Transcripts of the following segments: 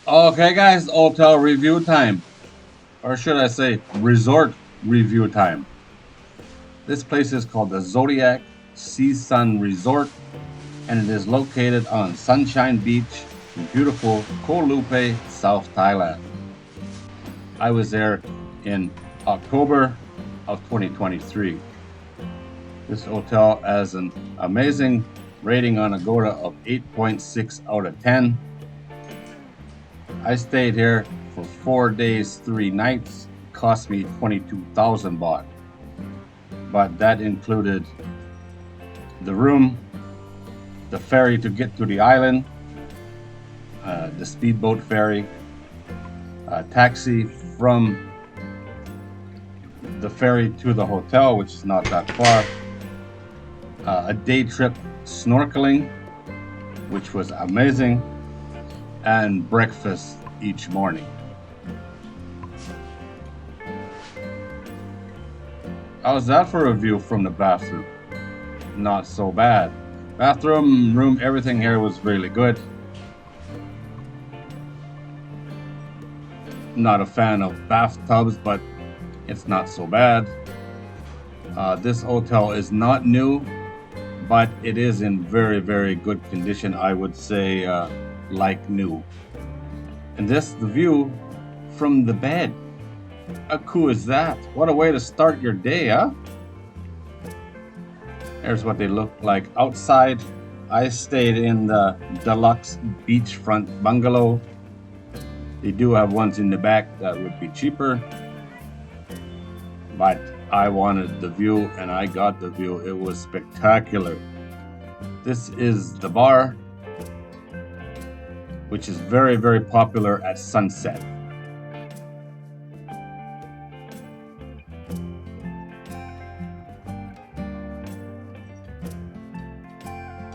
Okay, guys, hotel review time. Or should I say, resort review time. This place is called the Zodiac Seasun Resort, and it is located on Sunshine Beach in beautiful Koh Lipe, South Thailand. I was there in October of 2023. This hotel has an amazing rating on Agoda of 8.6 out of 10. I stayed here for 4 days, 3 nights. It cost me 22,000 baht, but that included the room, the ferry to get to the island, the speedboat ferry, a taxi from the ferry to the hotel, which is not that far, a day trip snorkeling, which was amazing, and breakfast each morning. How's that for a view from the bathroom? Not so bad. Bathroom, room, everything here was really good. Not a fan of bathtubs, but it's not so bad. This hotel is not new, but it is in very, very good condition. I would say like new. And this the view from the bed. How cool is that? What a way to start your day, huh? Here's what they look like outside. I stayed in the deluxe beachfront bungalow. They do have ones in the back that would be cheaper, but I wanted the view and I got the view. It was spectacular. This is the bar, which is very, very popular at sunset.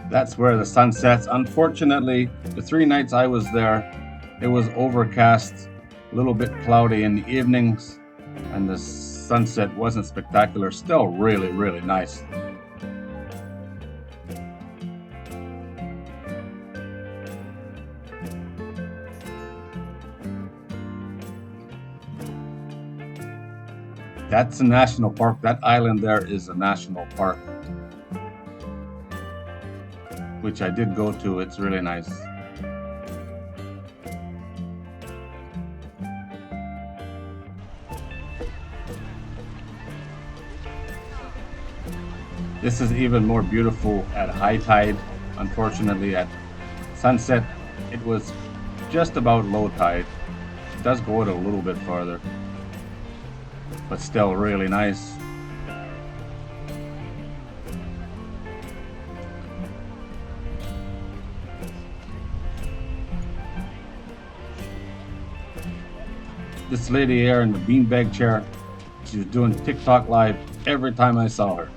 That's where the sun sets. Unfortunately, the 3 nights I was there, it was overcast, a little bit cloudy in the evenings, and the sunset wasn't spectacular. Still really, really nice. That's a national park. That island there is a national park, which I did go to. It's really nice. This is even more beautiful at high tide. Unfortunately, at sunset, it was just about low tide. It does go out a little bit farther, but still really nice. This lady here in the beanbag chair, she was doing TikTok live every time I saw her.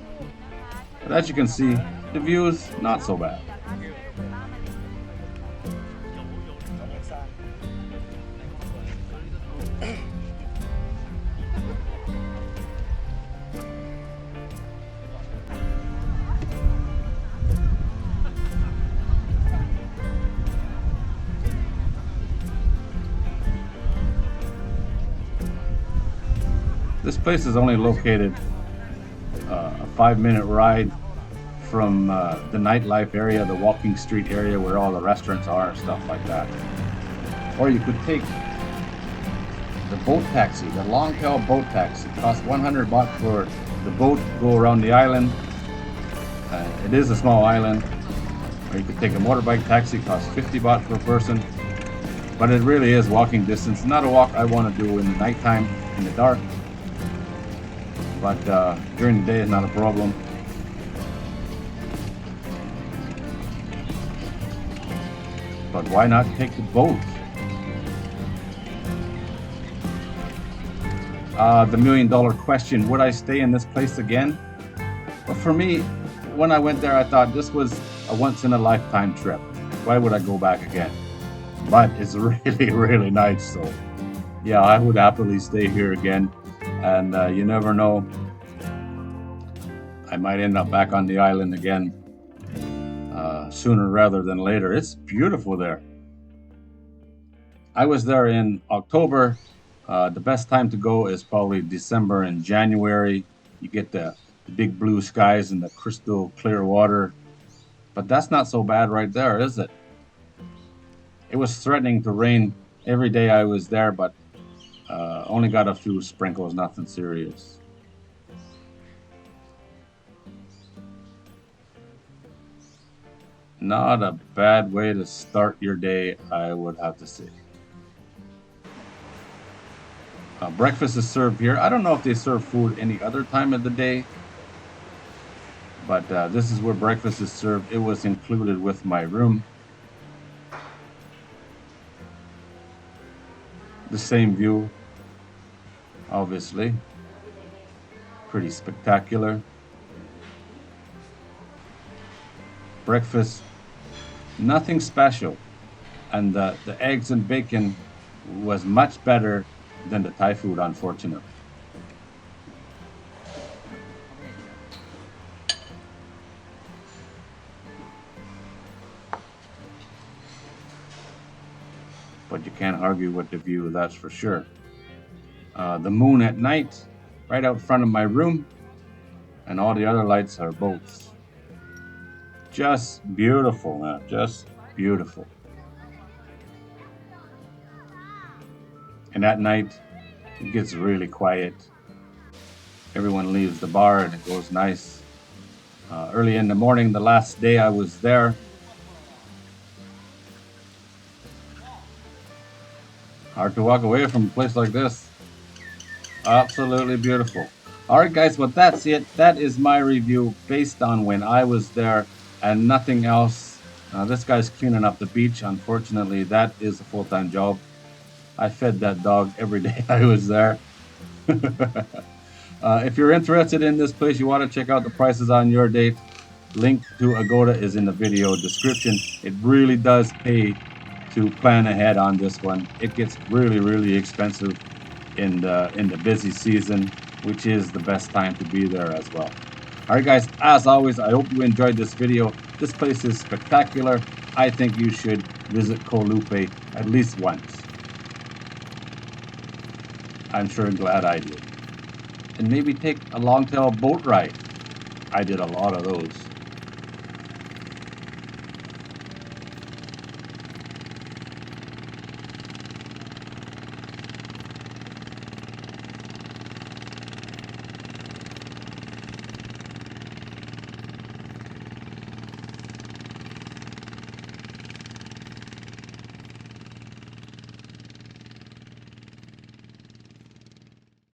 But as you can see, the views not so bad. This place is only located a 5 minute ride from the nightlife area, the walking street area where all the restaurants are, stuff like that. Or you could take the boat taxi, the long tail boat taxi. It costs 100 baht for the boat to go around the island. It is a small island. Or you could take a motorbike taxi, it costs 50 baht per person. But it really is walking distance. Not a walk I want to do in the nighttime, in the dark. But during the day is not a problem. But why not take the boat? The $1,000,000 question, would I stay in this place again? But for me, when I went there, I thought this was a once in a lifetime trip. Why would I go back again? But it's really, really nice. So yeah, I would happily stay here again. And you never know, I might end up back on the island again sooner rather than later. It's beautiful there. I was there in October. The best time to go is probably December and January. You get the big blue skies and the crystal clear water. But that's not so bad right there, is it? It was threatening to rain every day I was there, but only got a few sprinkles, nothing serious. Not a bad way to start your day, I would have to say. Breakfast is served here. I don't know if they serve food any other time of the day, but this is where breakfast is served. It was included with my room. The same view, obviously. Pretty spectacular. Breakfast, nothing special. And the eggs and bacon was much better than the Thai food, unfortunately. But you can't argue with the view, that's for sure. The moon at night, right out front of my room, and all the other lights are boats. Just beautiful, man. Just beautiful. And at night, it gets really quiet. Everyone leaves the bar and it goes nice. Early in the morning, the last day I was there, hard to walk away from a place like this. Absolutely beautiful. Alright guys, well that's it. That is my review based on when I was there and nothing else. This guy's cleaning up the beach. Unfortunately, that is a full-time job. I fed that dog every day I was there. If you're interested in this place, you want to check out the prices on your date, link to Agoda is in the video description. It really does pay to plan ahead on this one. It gets really expensive in the busy season, which is the best time to be there as well. Alright guys, as always, I hope you enjoyed this video. This place is spectacular. I think you should visit Koh Lipe at least once. I'm sure glad I did. And maybe take a long-tail boat ride. I did a lot of those.